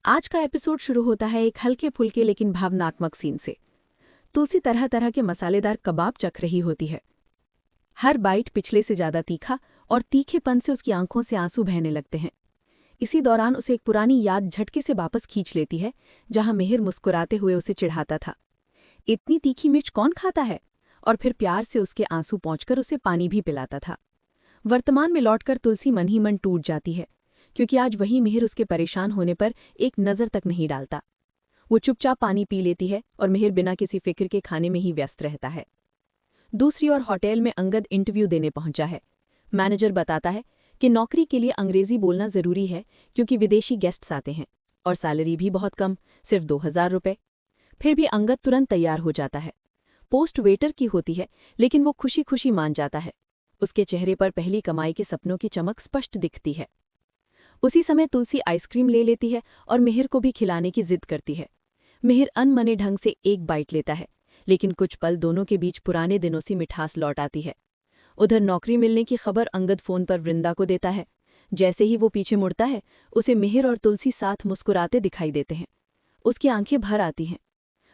आज का एपिसोड शुरू होता है एक हल्के फुल्के लेकिन भावनात्मक सीन से। तुलसी तरह तरह के मसालेदार कबाब चख रही होती है। हर बाइट पिछले से ज्यादा तीखा और तीखेपन से उसकी आंखों से आंसू बहने लगते हैं। इसी दौरान उसे एक पुरानी याद झटके से वापस खींच लेती है, जहां मिहिर मुस्कुराते हुए उसे चिढ़ाता था, इतनी तीखी मिर्च कौन खाता है, और फिर प्यार से उसके आंसू पहुंचकर उसे पानी भी पिलाता था। वर्तमान में लौटकर तुलसी मन ही मन टूट जाती है, क्योंकि आज वही मिहिर उसके परेशान होने पर एक नज़र तक नहीं डालता। वो चुपचाप पानी पी लेती है और मिहिर बिना किसी फिक्र के खाने में ही व्यस्त रहता है। दूसरी ओर होटल में अंगद इंटरव्यू देने पहुंचा है। मैनेजर बताता है कि नौकरी के लिए अंग्रेजी बोलना ज़रूरी है, क्योंकि विदेशी गेस्ट्स आते हैं और सैलरी भी बहुत कम, सिर्फ 2000 रुपये। फिर भी अंगद तुरंत तैयार हो जाता है। पोस्ट वेटर की होती है, लेकिन वो खुशी खुशी मान जाता है। उसके चेहरे पर पहली कमाई के सपनों की चमक स्पष्ट दिखती है। उसी समय तुलसी आइसक्रीम ले लेती है और मिहिर को भी खिलाने की जिद करती है। मिहिर अनमने ढंग से एक बाइट लेता है, लेकिन कुछ पल दोनों के बीच पुराने दिनों से मिठास लौट आती है। उधर नौकरी मिलने की खबर अंगद फोन पर वृंदा को देता है। जैसे ही वो पीछे मुड़ता है, उसे मिहिर और तुलसी साथ मुस्कुराते दिखाई देते हैं। उसकी आंखें भर आती हैं।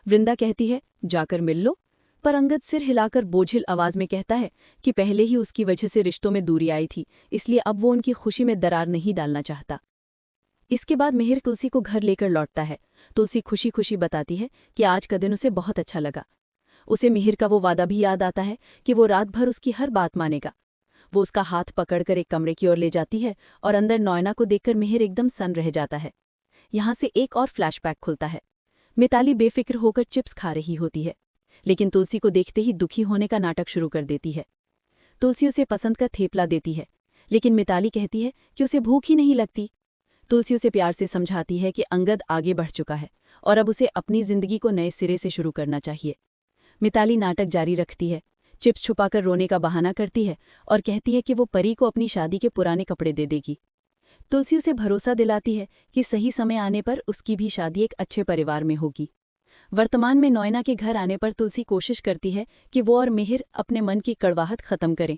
वृंदा कहती है, जाकर मिल लो, पर अंगद सिर हिलाकर बोझिल आवाज में कहता है कि पहले ही उसकी वजह से रिश्तों में दूरी आई थी, इसलिए अब वो उनकी खुशी में दरार नहीं डालना चाहता। इसके बाद मिहिर तुलसी को घर लेकर लौटता है। तुलसी खुशी खुशी बताती है कि आज का दिन उसे बहुत अच्छा लगा। उसे मिहिर का वो वादा भी याद आता है कि वो रात भर उसकी हर बात मानेगा। वो उसका हाथ पकड़कर एक कमरे की ओर ले जाती है और अंदर नॉयना को देखकर मिहिर एकदम सन्न रह जाता है। यहाँ से एक और फ्लैशबैक खुलता है। मिताली बेफिक्र होकर चिप्स खा रही होती है, लेकिन तुलसी को देखते ही दुखी होने का नाटक शुरू कर देती है। तुलसी उसे पसंद का थेपला देती है, लेकिन मिताली कहती है कि उसे भूख ही नहीं लगती। तुलसी उसे प्यार से समझाती है कि अंगद आगे बढ़ चुका है और अब उसे अपनी जिंदगी को नए सिरे से शुरू करना चाहिए। मिताली नाटक जारी रखती है, चिप्स छुपाकर रोने का बहाना करती है और कहती है कि वो परी को अपनी शादी के पुराने कपड़े दे देगी। तुलसी उसे भरोसा दिलाती है कि सही समय आने पर उसकी भी शादी एक अच्छे परिवार में होगी। वर्तमान में नॉयना के घर आने पर तुलसी कोशिश करती है कि वो और मिहिर अपने मन की कड़वाहट खत्म करें।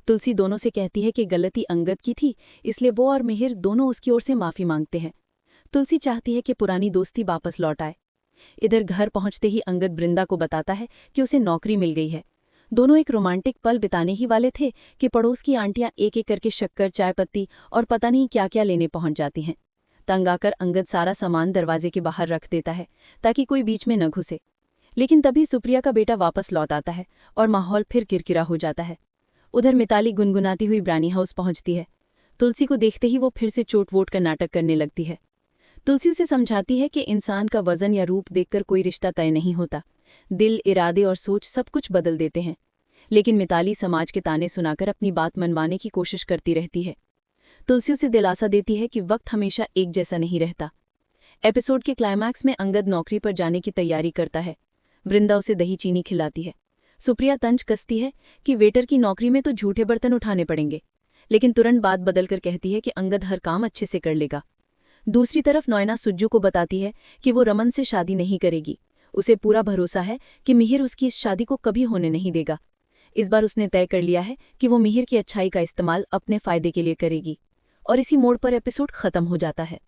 तुलसी दोनों से कहती है कि गलती अंगद की थी, इसलिए वो और मिहिर दोनों उसकी ओर से माफ़ी मांगते हैं। तुलसी चाहती है कि पुरानी दोस्ती वापस लौट आए। इधर घर पहुंचते ही अंगद वृंदा को बताता है कि उसे नौकरी मिल गई है। दोनों एक रोमांटिक पल बिताने ही वाले थे कि पड़ोस की आंटियां एक एक करके शक्कर, चाय पत्ती और पता नहीं क्या क्या लेने पहुंच जाती हैं। तंग आकर अंगद सारा सामान दरवाजे के बाहर रख देता है ताकि कोई बीच में न घुसे। लेकिन तभी सुप्रिया का बेटा वापस लौट आता है और माहौल फिर किरकिरा हो जाता है। उधर मिताली गुनगुनाती हुई ब्रानी हाउस पहुंचती है। तुलसी को देखते ही वो फिर से चोट वोट का नाटक करने लगती है। तुलसी उसे समझाती है कि इंसान का वजन या रूप देखकर कोई रिश्ता तय नहीं होता। दिल, इरादे और सोच सब कुछ बदल देते हैं। लेकिन मिताली समाज के ताने सुनाकर अपनी बात मनवाने की कोशिश करती रहती है। तुलसी उसे दिलासा देती है कि वक्त हमेशा एक जैसा नहीं रहता। एपिसोड के क्लाइमैक्स में अंगद नौकरी पर जाने की तैयारी करता है। वृंदा उसे दही चीनी खिलाती है। सुप्रिया तंज कसती है कि वेटर की नौकरी में तो झूठे बर्तन उठाने पड़ेंगे, लेकिन तुरंत बात बदलकर कहती है कि अंगद हर काम अच्छे से कर लेगा। दूसरी तरफ नॉयना सुज्जू को बताती है कि वो रमन से शादी नहीं करेगी। उसे पूरा भरोसा है कि मिहिर उसकी इस शादी को कभी होने नहीं देगा। इस बार उसने तय कर लिया है कि वो मिहिर की अच्छाई का इस्तेमाल अपने फायदे के लिए करेगी। और इसी मोड़ पर एपिसोड खत्म हो जाता है।